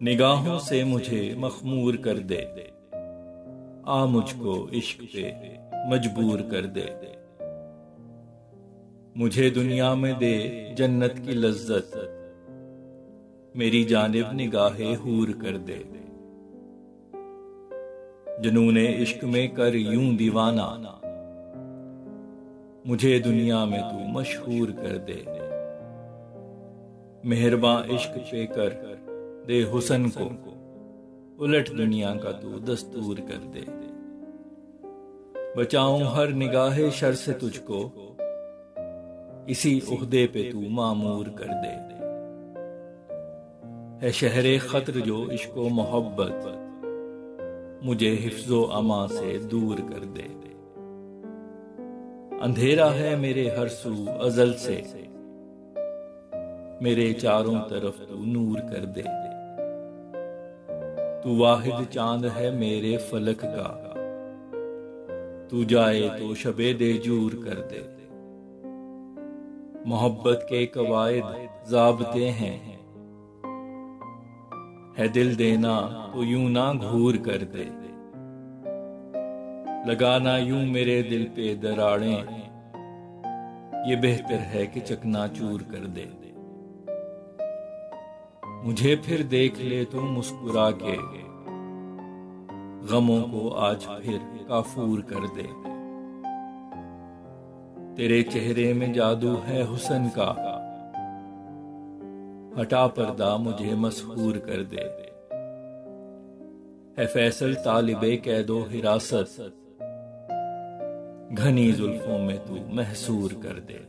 निगाहों से मुझे मखमूर कर दे, आ मुझको इश्क पे मजबूर कर दे। मुझे दुनिया में दे जन्नत की लज्जत, मेरी जानिब निगाहे हूर कर दे। जुनूने इश्क में कर यूं दीवाना, मुझे दुनिया में तू मशहूर कर दे। मेहरबान इश्क पे कर दे हुस्न को, उलट दुनिया का तू दस्तूर कर दे। बचाऊं हर निगाहे शर से तुझको, इसी उहदे पे तू मामूर कर दे। है शहरे खतर जो इश्को मोहब्बत, मुझे हिफ्जो अमा से दूर कर दे। अंधेरा है मेरे हर सू अजल से, मेरे चारों तरफ तू नूर कर दे। तू वाहिद चांद है मेरे फलक का, तू जाए तो शबे दे जूर कर दे। मोहब्बत के कवायद ज़ाबते हैं, है दिल देना तो यूं ना घूर कर दे। लगाना यूं मेरे दिल पे दराड़ें, ये बेहतर है कि चकनाचूर कर दे। मुझे फिर देख ले तू मुस्कुरा के, गमों को आज फिर काफूर कर दे। तेरे चेहरे में जादू है हुस्न का, हटा पर्दा मुझे मसहूर कर दे। है फैसल तालिबे कैदो हिरासत, घनी जुल्फों में तू महसूर कर दे।